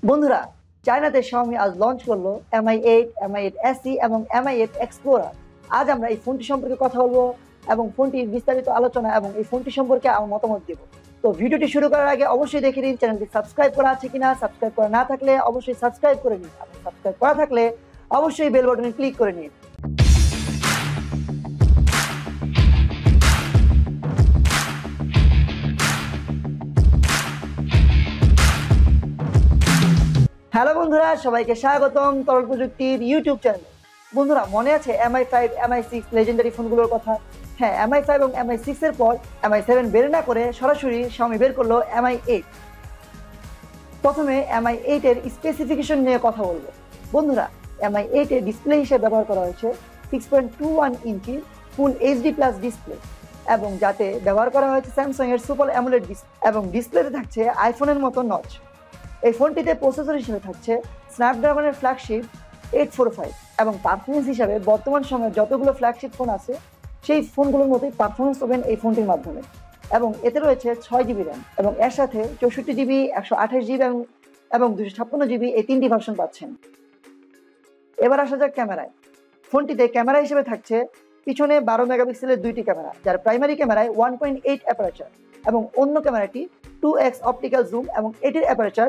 বন্ধুরা, চায়নাতে Xiaomi আজ লঞ্চ করলো Mi 8, Mi 8 SE এবং Mi 8 Explorer। আজ আমরা এই ফোনটি সম্পর্কে কথা বলবো এবং ফোনটির বিস্তারিত আলোচনা এবং এই ফোনটি সম্পর্কে আমার মতামত দেব। তো ভিডিওটি শুরু করার আগে অবশ্যই দেখে নিন চ্যানেলটি সাবস্ক্রাইব করা আছে কিনা। সাবস্ক্রাইব করা না থাকলে অবশ্যই সাবস্ক্রাইব করে নিন, এবং সাবস্ক্রাইব করা থাকলে অবশ্যই বেল বাটনে ক্লিক করে নিন। হ্যালো বন্ধুরা, সবাইকে স্বাগতম তরল প্রযুক্তির ইউটিউব চ্যানেলে। বন্ধুরা, মনে আছে Mi 5, Mi 6 লেজেন্ডারি ফোনগুলোর কথা? হ্যাঁ, Mi 5 এবং Mi 6 এর পর Mi 7 বের না করে সরাসরি Xiaomi বের করলো Mi 8। প্রথমে Mi 8 এর স্পেসিফিকেশন নিয়ে কথা বলবো। বন্ধুরা, Mi 8 এর ডিসপ্লে হিসেবে ব্যবহার করা হয়েছে 6.21 ইঞ্চি ফুল এইচডি প্লাস ডিসপ্লে, এবং যাতে ব্যবহার করা হয়েছে স্যামসাং এর সুপার অ্যামোলেড ডিসপ্লে, এবং ডিসপ্লেতে থাকছে আইফোনের মতো নচ। এই ফোনটিতে প্রসেসর হিসেবে থাকছে স্ন্যাপড্রাগনের ফ্ল্যাগশিপ 845, এবং পারফরমেন্স হিসাবে বর্তমান সময়ে যতগুলো ফ্ল্যাগশিপ ফোন আছে সেই ফোনগুলোর মতোই পারফরমেন্স পাবেন এই ফোনটির মাধ্যমে। এবং এতে রয়েছে 6GB র্যাম, এবং এর সাথে 64GB, 128GB এবং 256GB এই তিনটি ভার্সন পাচ্ছেন। এবার আসা যাক ক্যামেরায়। ফোনটিতে ক্যামেরা হিসেবে থাকছে পিছনে 12 মেগাপিক্সেলের দুইটি ক্যামেরা, যার প্রাইমারি ক্যামেরায় 1.8 অ্যাপারচার এবং অন্য ক্যামেরাটি 2x অপটিক্যাল জুম, এবং এটির অ্যাপারচার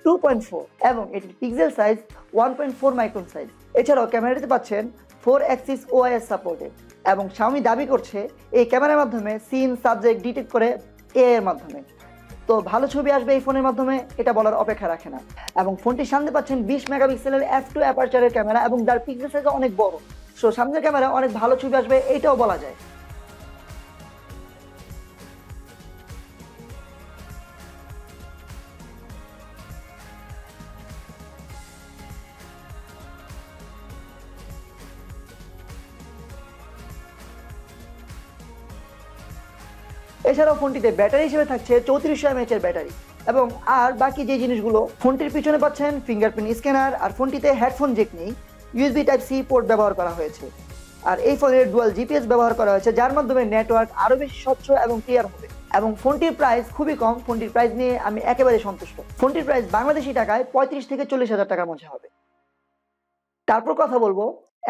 2.4 এবং এটির পিক্সেল সাইজ 1.4 মাইক্রন সাইজ। এছাড়াও ক্যামেরাটিতে পাচ্ছেন 4 অ্যাক্সিস OIS সাপোর্টেড, এবং Xiaomi দাবি করছে এই ক্যামেরার মাধ্যমে সিন সাবজেক্ট ডিটেক্ট করে AI এর মাধ্যমে। তো ভালো ছবি আসবে এই ফোনের মাধ্যমে, এটা বলার অপেক্ষা রাখে না। এবং ফোনটির সামনে পাচ্ছেন 20 মেগাপিক্সেলের f2 অ্যাপারচারের ক্যামেরা, এবং যার পিক্সেল সাইজ অনেক বড়। সো সামনের ক্যামেরা অনেক ভালো ছবি আসবে, এইটাও বলা যায়। এছাড়াও ফোনটিতে ব্যাটারি হিসেবে থাকছে 3400 mAh এর ব্যাটারি, এবং আর বাকি যে জিনিসগুলো, ফোনটির পিছনে পাচ্ছেন ফিঙ্গারপ্রিন্ট স্ক্যানার, আর ফোনটিতে হেডফোন জ্যাক নেই, USB Type-C পোর্ট ব্যবহার করা হয়েছে। আর এই ফোনের ডুয়াল GPS ব্যবহার করা হয়েছে, যার মাধ্যমে নেটওয়ার্ক আরো বেশি স্বচ্ছ এবং ক্লিয়ার হবে। এবং ফোনটির প্রাইস খুবই কম, ফোনটির প্রাইস নিয়ে আমি একেবারে সন্তুষ্ট। ফোনটির প্রাইস বাংলাদেশি টাকায় 35 থেকে 40,000 টাকার মধ্যে হবে। তারপর কথা বলবো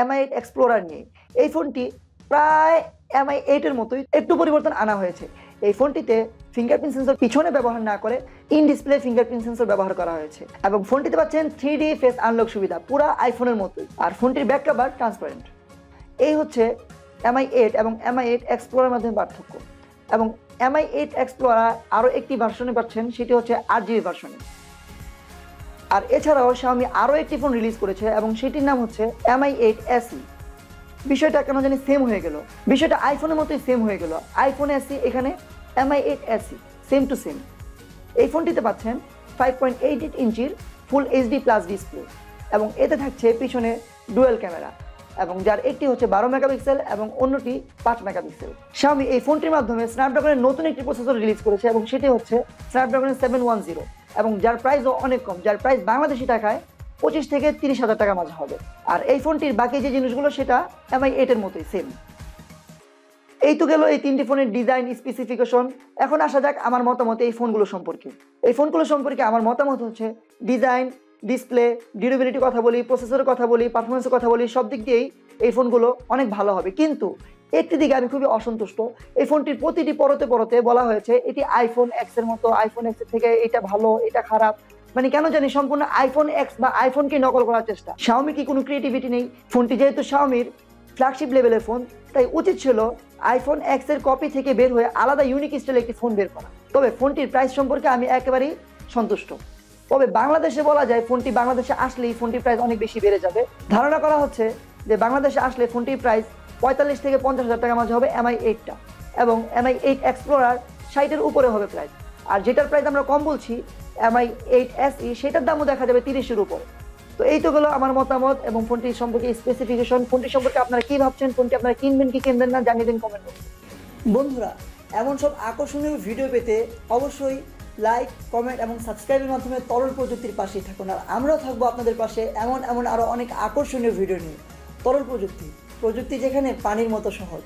Mi 8 Explorer নিয়ে। এই ফোনটি প্রায় Mi 8 এর মতোই, একটু পরিবর্তন আনা হয়েছে। এই ফোনটিতে ফিঙ্গারপ্রিন্ট সেন্সর পিছনে ব্যবহার না করে ইন ডিসপ্লে ফিঙ্গারপ্রিন্ট সেন্সর ব্যবহার করা হয়েছে, এবং ফোনটিতে পাচ্ছেন 3D ফেস আনলক সুবিধা, পুরো আইফোনের মতোই। আর ফোনটির ব্যাক কভার ট্রান্সপারেন্ট। এই হচ্ছে Mi 8 এবং Mi 8 Explorer মধ্যে পার্থক্য। এবং Mi 8 Explorer আরও একটি ভার্সনে পাচ্ছেন, সেটি হচ্ছে 8GB ভার্সনে। আর এছাড়াও Xiaomi আরও একটি ফোন রিলিজ করেছে, এবং সেটির নাম হচ্ছে Mi 8 SE। বিষয়টা কেন জানি সেম হয়ে গেল, বিষয়টা আইফোনের মতোই সেম হয়ে গেল। আইফোন SE, এখানে Mi 8 SE, same to same. এই ফোনটিতে পাচ্ছেন 5.88 ইঞ্চির ফুল এইচডি প্লাস ডিসপ্লে, এবং এতে থাকছে পিছনে ডুয়েল ক্যামেরা, এবং যার একটি হচ্ছে 12 মেগাপিক্সেল এবং অন্যটি 5 মেগাপিক্সেল। Xiaomi এই ফোনটির মাধ্যমে স্ন্যাপড্রাগনের নতুন একটি প্রসেসর রিলিজ করেছে, এবং সেটি হচ্ছে স্ন্যাপড্রাগন 710, এবং যার প্রাইসও অনেক কম, যার প্রাইস বাংলাদেশি টাকায় 25 থেকে 30,000 টাকার মাঝে হবে। আর এই ফোনটির বাকি যে জিনিসগুলো সেটা Mi 8 এর মতোই সেম। এই তো গেল এই তিনটি ফোনের ডিজাইন স্পেসিফিকেশন। এখন আসা যাক আমার মতামত এই ফোনগুলো সম্পর্কে। এই ফোনগুলো সম্পর্কে আমার মতামত হচ্ছে ডিজাইন, ডিসপ্লে, ডিউরেবিলিটি কথা বলি, প্রসেসরের কথা বলি, পারফরমেন্সের কথা বলি, সব দিক দিয়েই এই ফোনগুলো অনেক ভালো হবে। কিন্তু একটি দিকে আমি খুবই অসন্তুষ্ট। এই ফোনটির প্রতিটি পরতে পরতে বলা হয়েছে এটি আইফোন এক্স এর মতো, আইফোন এক্স এর থেকে এটা ভালো, এটা খারাপ। মানে কেন জানি সম্পূর্ণ আইফোন এক্স বা আইফোনকে নকল করার চেষ্টা। Xiaomi কি কোনো ক্রিয়েটিভিটি নেই? ফোনটি যেহেতু Xiaomiর ফ্ল্যাগশিপ লেভেলের ফোন, তাই উচিত ছিল আইফোন এক্স এর কপি থেকে বের হয়ে আলাদা ইউনিক স্টাইলে একটি ফোন বের করা। তবে ফোনটির প্রাইস সম্পর্কে আমি একেবারেই সন্তুষ্ট। তবে বাংলাদেশে বলা যায় ফোনটি বাংলাদেশে আসলেই ফোনটির প্রাইস অনেক বেশি বেড়ে যাবে। ধারণা করা হচ্ছে যে বাংলাদেশে আসলে ফোনটির প্রাইস 45 থেকে 50,000 টাকার মাঝে হবে Mi 8টা, এবং Mi 8 Explorer 60-এর উপরে হবে প্রাইস। আর যেটার প্রাইস আমরা কম বলছি Mi 8 SE, সেটার দামও দেখা যাবে 30-এর উপরে। তো এই তো গেলো আমার মতামত এবং ফোনটির সম্পর্কে স্পেসিফিকেশন। ফোনটি সম্পর্কে আপনারা কি ভাবছেন? ফোনটি আপনারা কিনবেন কি কিনবেন না জানিয়ে দিন কমেন্ট বক্সে। বন্ধুরা, এমন সব আকর্ষণীয় ভিডিও পেতে অবশ্যই লাইক, কমেন্ট এবং সাবস্ক্রাইবের মাধ্যমে তরল প্রযুক্তির পাশেই থাকুন। আর আমরাও থাকবো আপনাদের পাশে এমন আরও অনেক আকর্ষণীয় ভিডিও নিয়ে। তরল প্রযুক্তি, প্রযুক্তি যেখানে পানির মতো সহজ।